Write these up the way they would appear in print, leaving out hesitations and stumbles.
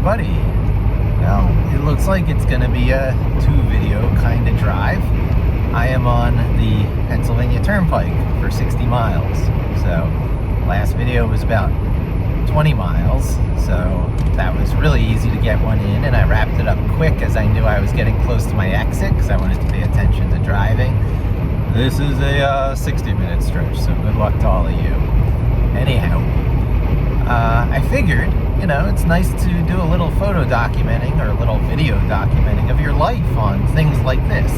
everybody. Well, it looks like it's going to be a 2-video kind of drive. I am on the Pennsylvania Turnpike for 60 miles. So, last video was about 20 miles. So, that was really easy to get one in, and I wrapped it up quick as I knew I was getting close to my exit because I wanted to pay attention to driving. This is a 60-minute stretch, so good luck to all of you. Anyhow, I figured, it's nice to do a little photo documenting or a little video documenting of your life on things like this.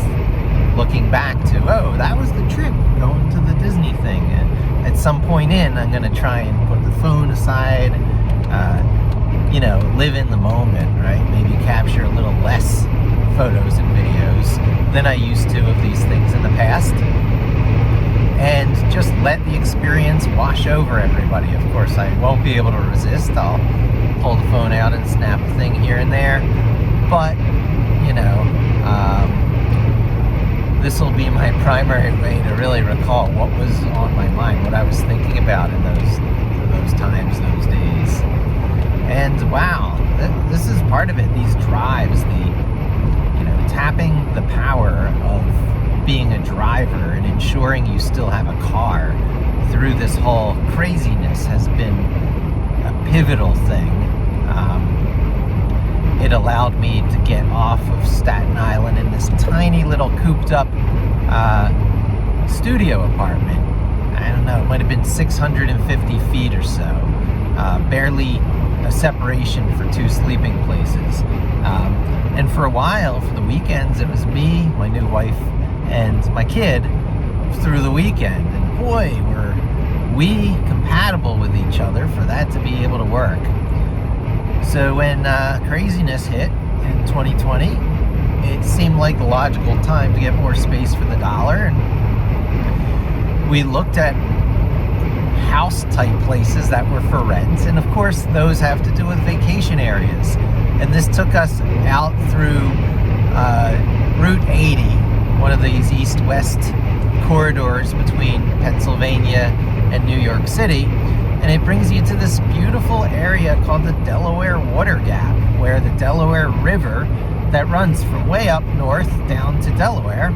Looking back to, oh, that was the trip, going to the Disney thing. And at some point I'm going to try and put the phone aside, live in the moment, right? Maybe capture a little less photos and videos than I used to of these things in the past. And just let the experience wash over everybody. Of course, I won't be able to resist. I'll pull the phone out and snap a thing here and there. But, this will be my primary way to really recall what was on my mind, what I was thinking about in those times, those days. And wow, this is part of it. These drives, tapping the power of being a driver and ensuring you still have a car through this whole craziness has been a pivotal thing. It allowed me to get off of Staten Island in this tiny little cooped up studio apartment. I don't know, it might have been 650 feet or so. Barely a separation for 2 sleeping places. And for a while, for the weekends, it was me, my new wife, and my kid through the weekend. And boy, were we compatible with each other for that to be able to work. So when craziness hit in 2020, it seemed like the logical time to get more space for the dollar. And we looked at house-type places that were for rent. And of course, those have to do with vacation areas. And this took us out through Route 80, one of these east-west corridors between Pennsylvania and New York City. And it brings you to this beautiful area called the Delaware Water Gap, where the Delaware River that runs from way up north down to Delaware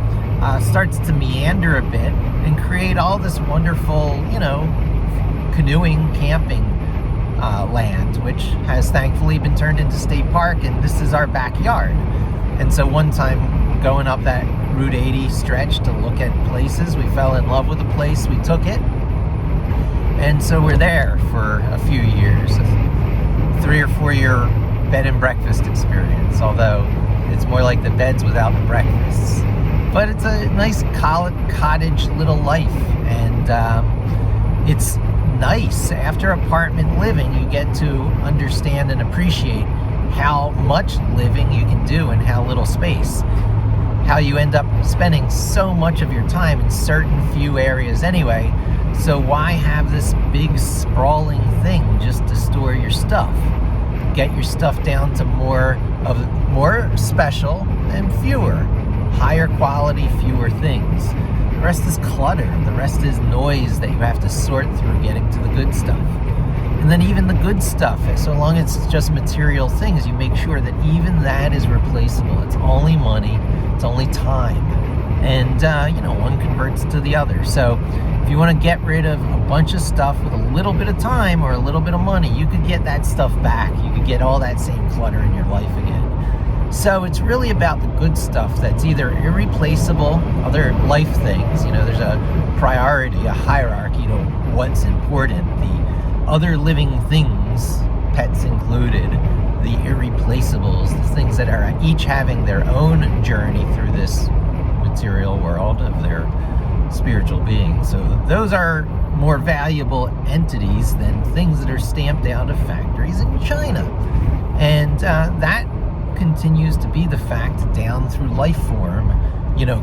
starts to meander a bit and create all this wonderful, canoeing, camping land, which has thankfully been turned into state park, and this is our backyard. And so one time going up that Route 80 stretch to look at places, we fell in love with the place, we took it, and so we're there for a few years, a 3 or 4 year bed and breakfast experience, although it's more like the beds without the breakfasts. But it's a nice cottage little life, and it's nice. After apartment living, you get to understand and appreciate how much living you can do in how little space. How you end up spending so much of your time in certain few areas anyway. So why have this big sprawling thing just to store your stuff? Get your stuff down to more special and fewer, higher quality, fewer things. The rest is clutter. The rest is noise that you have to sort through getting to the good stuff. And then even the good stuff, so long as it's just material things, you make sure that even that is replaceable. It's only money, it's only time. And, one converts to the other. So if you want to get rid of a bunch of stuff with a little bit of time or a little bit of money, you could get that stuff back. You could get all that same clutter in your life again. So it's really about the good stuff that's either irreplaceable, other life things. There's a priority, a hierarchy to what's important. The other living things, pets included, the irreplaceables, the things that are each having their own journey through this material world of their spiritual being. So those are more valuable entities than things that are stamped out of factories in China. And that continues to be the fact down through life form,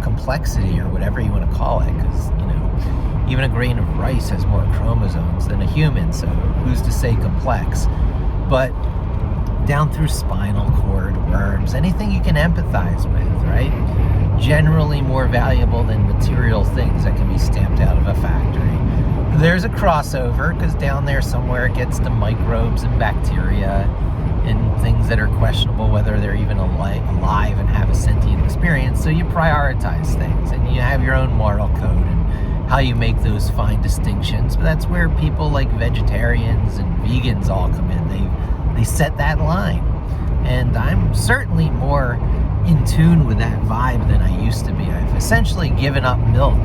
complexity or whatever you want to call it, because, even a grain of rice has more chromosomes than a human, so who's to say complex? But down through spinal cord, worms, anything you can empathize with, right? Generally more valuable than material things that can be stamped out of a factory. There's a crossover, because down there somewhere it gets to microbes and bacteria and things that are questionable, whether they're even alive and have a sentient experience. So you prioritize things, and you have your own moral code and how you make those fine distinctions. But that's where people like vegetarians and vegans all come in. They set that line. And I'm certainly more in tune with that vibe than I used to be. I've essentially given up milk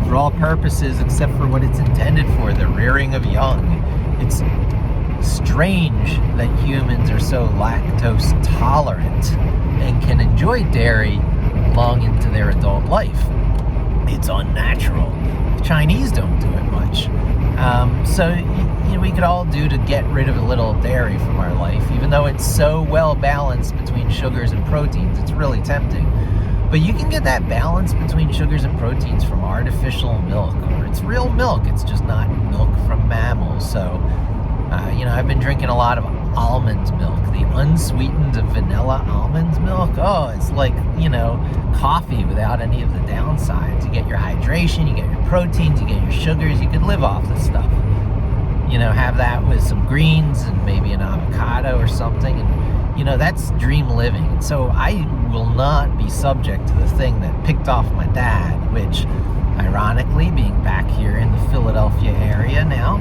for all purposes except for what it's intended for, the rearing of young. It's strange that humans are so lactose tolerant and can enjoy dairy long into their adult life. It's unnatural. The Chinese don't do it much. So we could all do to get rid of a little dairy from our life, even though it's so well balanced between sugars and proteins. It's really tempting. But you can get that balance between sugars and proteins from artificial milk, or it's real milk. It's just not milk from mammals. So, I've been drinking a lot of almond milk, the unsweetened vanilla almond milk. Oh, it's like, coffee without any of the downsides. You get your hydration, you get your proteins, you get your sugars. You could live off this stuff. Have that with some greens and maybe an avocado or something. And, that's dream living. And so I will not be subject to the thing that picked off my dad, which, ironically, being back here in the Philadelphia area now,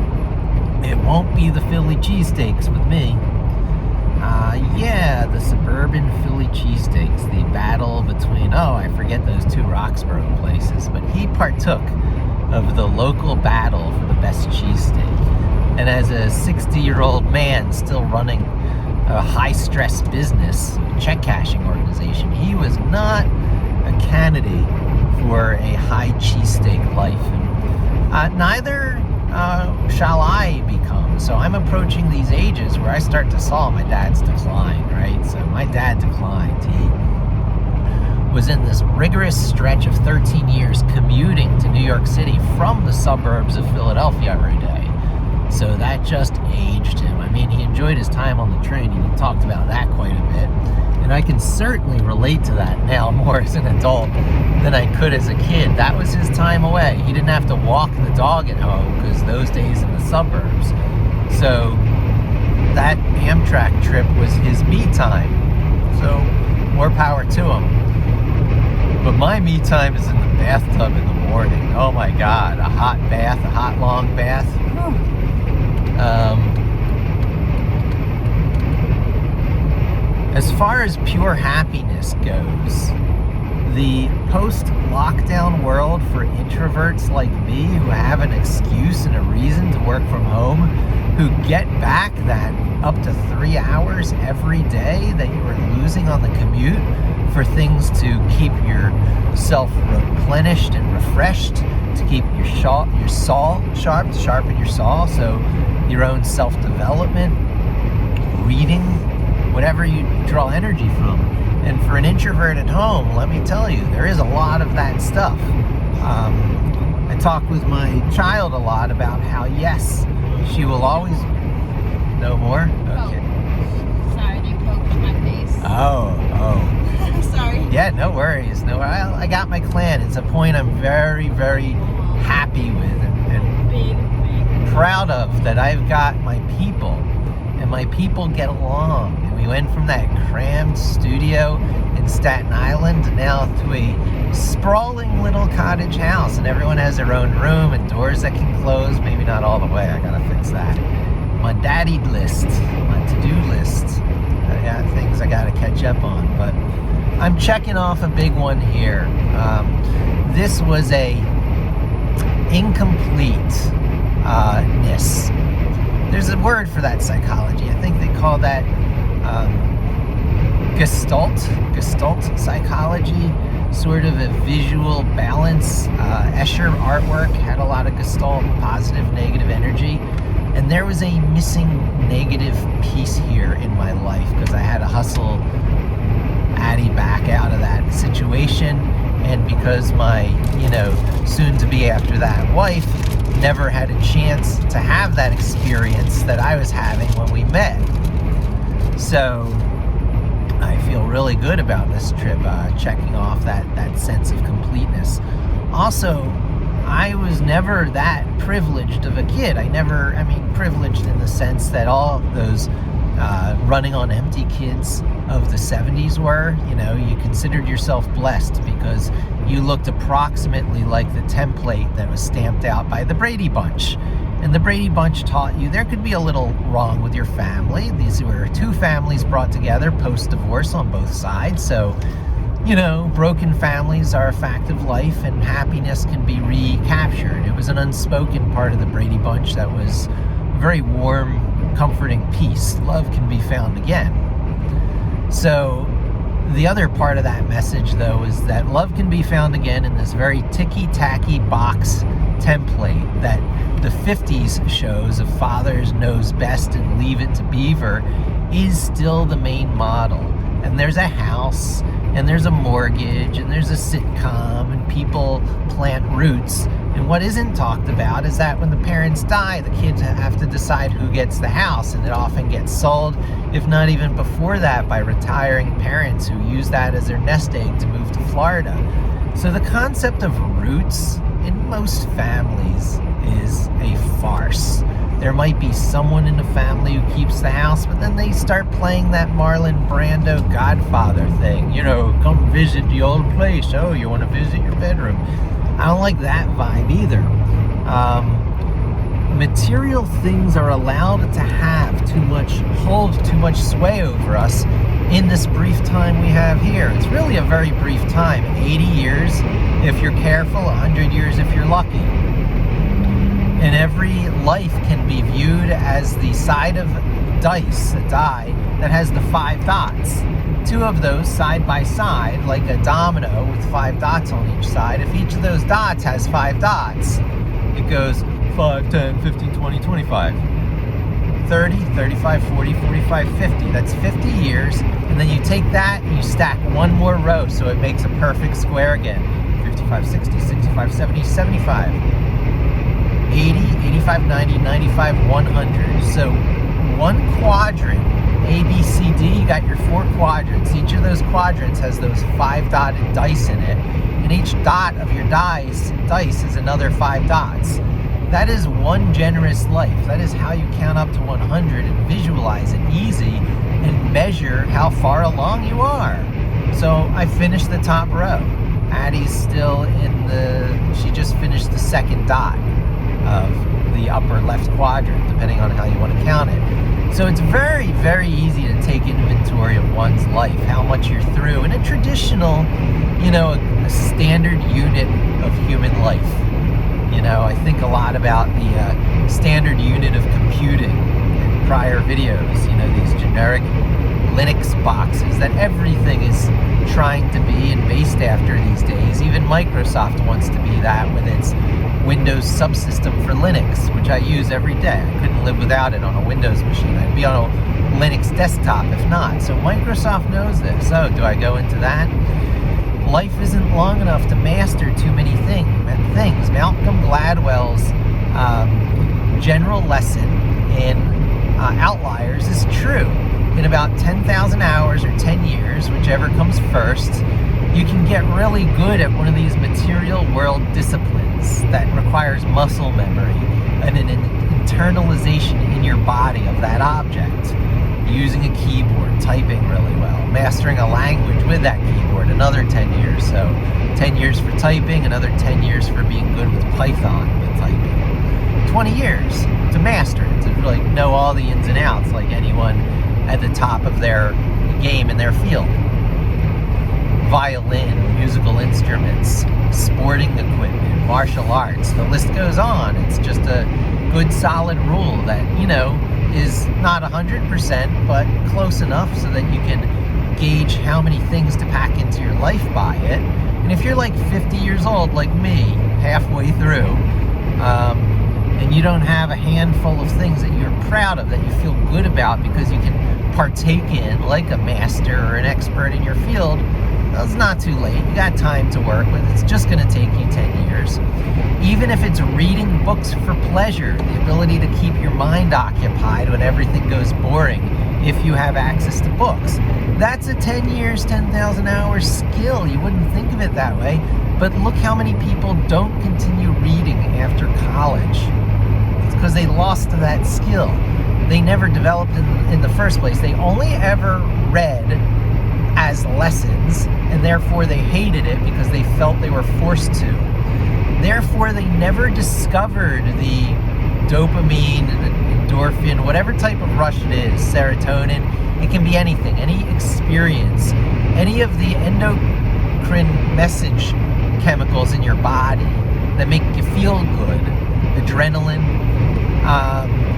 it won't be the Philly cheesesteaks with me. The suburban Philly cheesesteaks, the battle between, I forget those two Roxborough places, but he partook of the local battle for the best cheesesteak. And as a 60-year-old man still running a high-stress business, check cashing organization, he was not a candidate for a high cheesesteak life. And neither shall I become. So I'm approaching these ages where I start to saw my dad's decline, right? So my dad declined. He was in this rigorous stretch of 13 years commuting to New York City from the suburbs of Philadelphia every day. So that just aged him. I mean, he enjoyed his time on the train, and he talked about that quite a bit. And I can certainly relate to that now more as an adult than I could as a kid. That was his time away. He didn't have to walk the dog at home, because those days in the suburbs. So that Amtrak trip was his me time. So more power to him. But my me time is in the bathtub in the morning. Oh my God, a hot bath, a hot long bath. As far as pure happiness goes, the post-lockdown world for introverts like me who have an excuse and a reason to work from home, who get back that up to 3 hours every day that you were losing on the commute for things to keep yourself replenished and refreshed, to keep your saw sharp, to sharpen your saw, so your own self-development, reading, whatever you draw energy from. And for an introvert at home, let me tell you, there is a lot of that stuff. I talk with my child a lot about how, yes, she will always... No more? Okay. Sorry, they poked my face. Oh. Sorry. Yeah, no worries. I got my clan. It's a point I'm very, very happy with and Big. proud of, that I've got my people, and my people get along. And we went from that crammed studio in Staten Island now to a sprawling little cottage house, and everyone has their own room and doors that can close. Maybe not all the way. I gotta fix that. My daddy list, my to-do list. I got things I gotta catch up on, but I'm checking off a big one here. This was a incompleteness. There's a word for that psychology. I think they call that Gestalt psychology, sort of a visual balance. Escher artwork had a lot of Gestalt, positive, negative energy. And there was a missing negative piece here in my life, because I had to hustle Addie back out of that situation. And because my, soon to be after that wife never had a chance to have that experience that I was having when we met. So I feel really good about this trip, checking off that sense of completeness. Also, I was never that privileged of a kid. Privileged in the sense that all those running on empty kids of the 70s were. You know, you considered yourself blessed because you looked approximately like the template that was stamped out by the Brady Bunch. And the Brady Bunch taught you there could be a little wrong with your family. These were two families brought together post-divorce on both sides. So, you know, broken families are a fact of life and happiness can be recaptured. It was an unspoken part of the Brady Bunch that was very warm, comforting peace. Love can be found again. So the other part of that message, though, is that love can be found again in this very ticky-tacky box template that the 50s shows of fathers knows best and leave it to Beaver is still the main model. And there's a house, and there's a mortgage, and there's a sitcom, and people plant roots. And what isn't talked about is that when the parents die, the kids have to decide who gets the house, and it often gets sold, if not even before that, by retiring parents who use that as their nest egg to move to Florida. So the concept of roots in most families is a farce. There might be someone in the family who keeps the house, but then they start playing that Marlon Brando Godfather thing. You know, come visit the old place. Oh, you want to visit your bedroom? I don't like that vibe either. Material things are allowed to have hold too much sway over us in this brief time we have here. It's really a very brief time. 80 years if you're careful, 100 years if you're lucky. And every life can be viewed as the side of dice, a die, that has the 5 dots. 2 of those side by side, like a domino with 5 dots on each side. If each of those dots has 5 dots, it goes 5, 10, 15, 20, 25, 30, 35, 40, 45, 50. That's 50 years. And then you take that and you stack one more row so it makes a perfect square again. 55, 60, 65, 70, 75, 80, 85, 90, 95, 100. So one quadrant, A, B, C, D, you got your 4 quadrants. Each of those quadrants has those 5 dotted dice in it. And each dot of your dice is another 5 dots. That is one generous life. That is how you count up to 100 and visualize it easy and measure how far along you are. So I finished the top row. Addie's still she just finished the 2nd dot of the upper left quadrant, depending on how you want to count it. So it's very, very easy to take inventory of one's life, how much you're through in a traditional, you know, a standard unit of human life. You know, I think a lot about the standard unit of computing in prior videos, you know, these generic Linux boxes that everything is trying to be and based after these days. Even Microsoft wants to be that with its Windows subsystem for Linux, which I use every day. I couldn't live without it on a Windows machine. I'd be on a Linux desktop if not. So Microsoft knows this. So do I go into that? Life isn't long enough to master too many things. Malcolm Gladwell's general lesson in Outliers is true. In about 10,000 hours or 10 years, whichever comes first, you can get really good at one of these material world disciplines that requires muscle memory and an internalization in your body of that object. Using a keyboard, typing really well, mastering a language with that keyboard, another 10 years. So 10 years for typing, another 10 years for being good with Python with typing. 20 years to master it, to really know all the ins and outs like anyone at the top of their game in their field. Violin, musical instruments, sporting equipment, martial arts, the list goes on. It's just a good solid rule that, you know, is not 100%, but close enough so that you can gauge how many things to pack into your life by it. And if you're like 50 years old, like me, halfway through, and you don't have a handful of things that you're proud of, that you feel good about because you can partake in, like a master or an expert in your field, well, it's not too late. You got time to work with. It's just going to take you 10 years. Even if it's reading books for pleasure, the ability to keep your mind occupied when everything goes boring, if you have access to books, that's a 10 years, 10,000 hours skill. You wouldn't think of it that way, but look how many people don't continue reading after college. It's because they lost that skill. they never developed in the first place. They only ever read as lessons, and therefore they hated it because they felt they were forced to. Therefore, they never discovered the dopamine, endorphin, whatever type of rush it is, serotonin. It can be anything, any experience, any of the endocrine message chemicals in your body that make you feel good, adrenaline,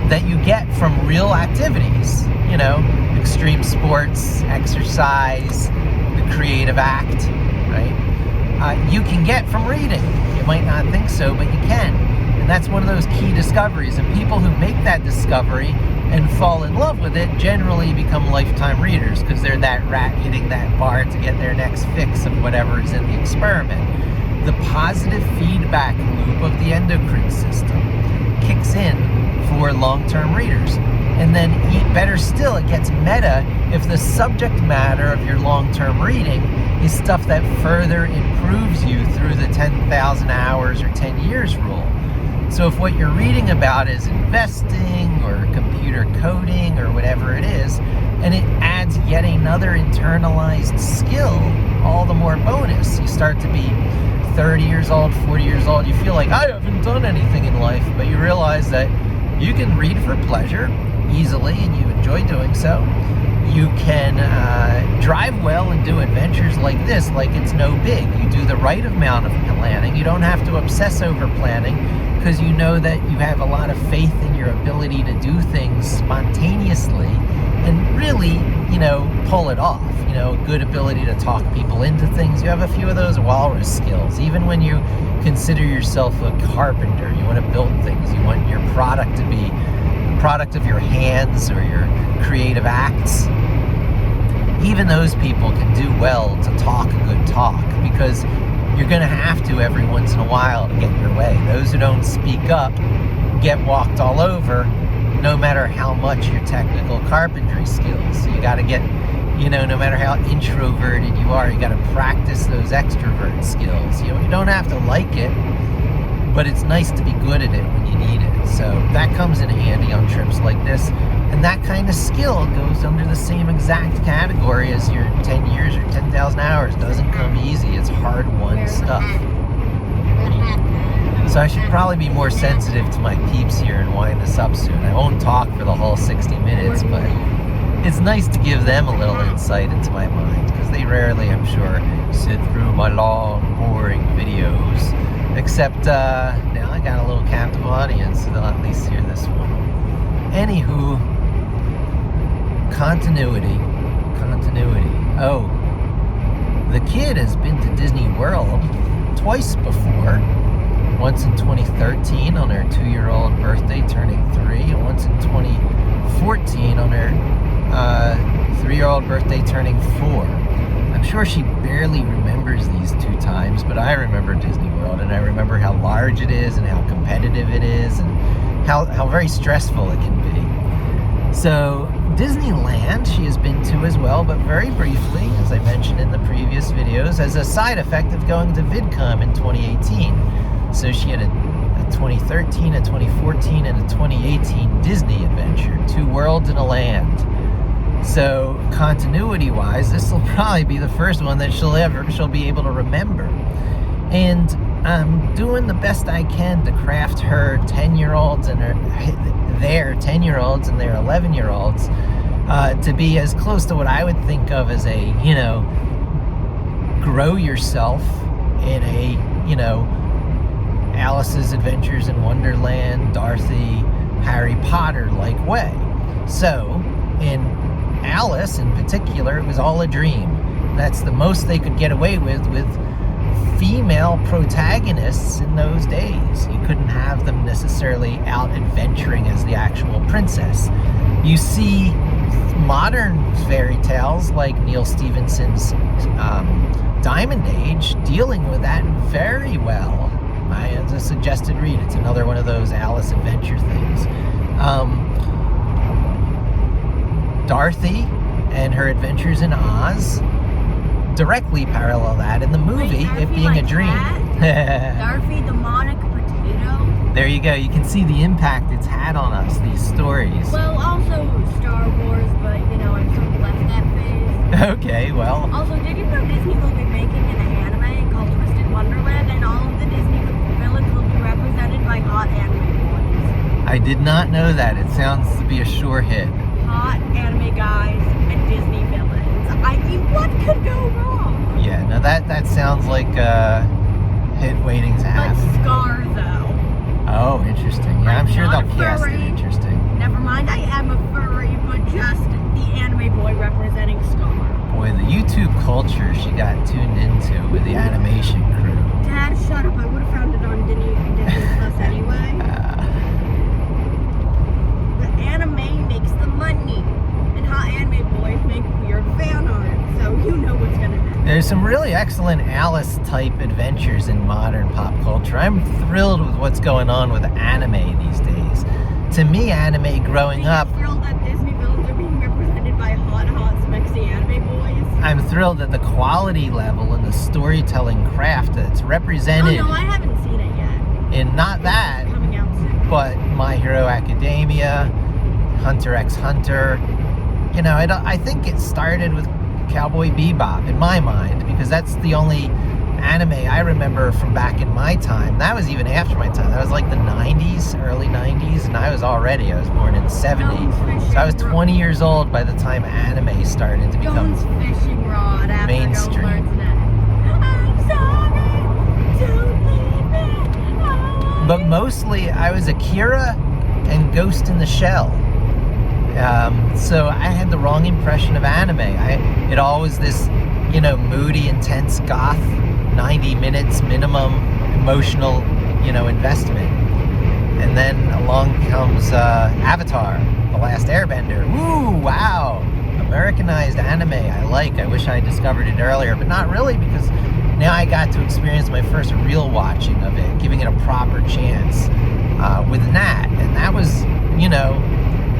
that you get from real activities, you know, extreme sports, exercise, the creative act, right? You can get from reading. You might not think so, but you can. And that's one of those key discoveries. And people who make that discovery and fall in love with it generally become lifetime readers because they're that rat hitting that bar to get their next fix of whatever is in the experiment. The positive feedback loop of the endocrine system kicks in for long-term readers. And then, better still, it gets meta if the subject matter of your long-term reading is stuff that further improves you through the 10,000 hours or 10 years rule. So if what you're reading about is investing or computer coding or whatever it is, and it adds yet another internalized skill, all the more bonus. You start to be 30 years old, 40 years old, you feel like, I haven't done anything in life, but you realize that you can read for pleasure easily and you enjoy doing so. You can drive well and do adventures like this like it's no big. You do the right amount of planning. You don't have to obsess over planning because you know that you have a lot of faith in your ability to do things spontaneously and really, you know, pull it off. You know, good ability to talk people into things. You have a few of those walrus skills. Even when you consider yourself a carpenter, you want to build things. You want your product to be the product of your hands or your creative acts. Even those people can do well to talk a good talk because you're going to have to every once in a while to get your way. Those who don't speak up get walked all over, no matter how much your technical carpentry skills. So you got to get, you know, no matter how introverted you are, you got to practice those extrovert skills. You know, you don't have to like it, but it's nice to be good at it when you need it. So that comes in handy on trips like this. And that kind of skill goes under the same exact category as your 10 years or 10,000 hours. Doesn't come easy. It's hard-won stuff. So I should probably be more sensitive to my peeps here and wind this up soon. I won't talk for the whole 60 minutes, but it's nice to give them a little insight into my mind because they rarely, I'm sure, sit through my long, boring videos. Except now I got a little captive audience, so they'll at least hear this one. Anywho, continuity. Oh, the kid has been to Disney World twice before. Once in 2013 on her 2-year-old birthday turning 3, and once in 2014 on her 3-year-old birthday turning 4. I'm sure she barely remembers these 2 times, but I remember Disney World, and I remember how large it is and how competitive it is and how very stressful it can be. So Disneyland she has been to as well, but very briefly, as I mentioned in the previous videos, as a side effect of going to VidCon in 2018. So she had a 2013, a 2014, and a 2018 Disney adventure, 2 worlds and a land. So continuity-wise, this will probably be the first one that she'll be able to remember. And I'm doing the best I can to craft her 10-year-olds and their 10-year-olds and their 11-year-olds to be as close to what I would think of as a, you know, grow yourself in a, you know, Alice's Adventures in Wonderland, Dorothy, Harry Potter-like way. So, in Alice in particular, it was all a dream. That's the most they could get away with female protagonists in those days. You couldn't have them necessarily out adventuring as the actual princess. You see modern fairy tales like Neil Stephenson's Diamond Age dealing with that very well. It's a suggested read. It's another one of those Alice adventure things. Dorothy and her adventures in Oz directly parallel that in the movie, Wait, it being like a dream. Dorothy the Monica Potato? There you go. You can see the impact it's had on us, these stories. Well, also Star Wars, but you know, I've sort of left that phase. Okay, well, Also, did you know Disney will be making an anime called Twisted Wonderland, and all of the Disney villains will be represented by hot anime boys? I did not know that. It sounds to be a sure hit. Hot anime guys and Disney villains. I mean, what could go wrong? Yeah, no, that sounds like a hit waiting to Like happen. Scar, though. Oh, interesting. Yeah, I'm I'm sure not they'll a cast it furry. interesting. Never mind, I am a furry, but just the anime boy representing Scar. Boy, the YouTube culture she got tuned into with the animation crew. Dad, shut up. I would have found it on Disney Plus anyway. The anime makes the money, and hot anime boys make weird fan art, so you know what's gonna happen. There's some really excellent Alice-type adventures in modern pop culture. I'm thrilled with what's going on with anime these days. To me, anime growing up, Are you thrilled that Disney villains are being represented by hot, smexy anime boys? I'm thrilled at the quality level and the storytelling craft that's represented Oh no, I haven't seen it yet. in not that, It's coming out soon. but My Hero Academia, Hunter x Hunter. You know, I think it started with Cowboy Bebop in my mind, because that's the only anime I remember from back in my time. That was even after my time. That was like the 90s, early 90s, and I was born in the 70s. So I was 20 years old by the time anime started to become Jones fishing rod after mainstream. Jones learns that. I'm sorry, don't leave me. But mostly I was Akira and Ghost in the Shell. So I had the wrong impression of anime. It always this, you know, moody, intense goth, 90 minutes minimum emotional, you know, investment. And then along comes Avatar, The Last Airbender. Woo, wow. Americanized anime I wish I discovered it earlier, but not really, because now I got to experience my first real watching of it, giving it a proper chance with Nat. And that was, you know,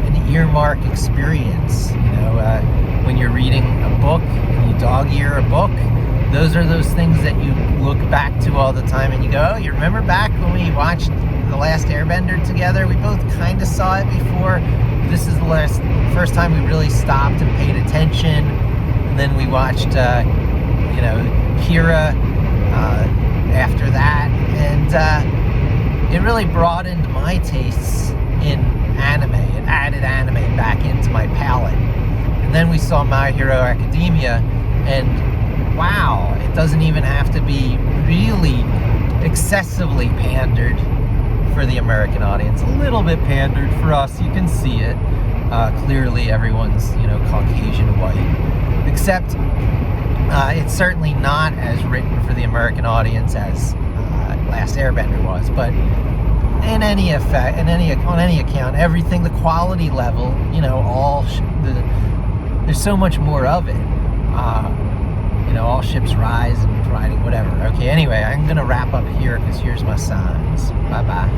an earmark experience. You know, when you're reading a book and you dog ear a book, those are those things that you look back to all the time and you go, oh, you remember back when we watched The Last Airbender together? We both kind of saw it before. This is the first time we really stopped and paid attention. And then we watched, you know, Kira after that. And it really broadened my tastes in anime. It added anime back into my palette. And then we saw My Hero Academia, and wow, it doesn't even have to be really excessively pandered for the American audience. A little bit pandered for us, you can see it. Clearly everyone's, you know, Caucasian white. Except it's certainly not as written for the American audience as Last Airbender was. But in any effect, on any account, everything, the quality level, you know, there's so much more of it. You know, all ships rise and riding, whatever. Okay, anyway, I'm gonna wrap up here because here's my signs. Bye-bye.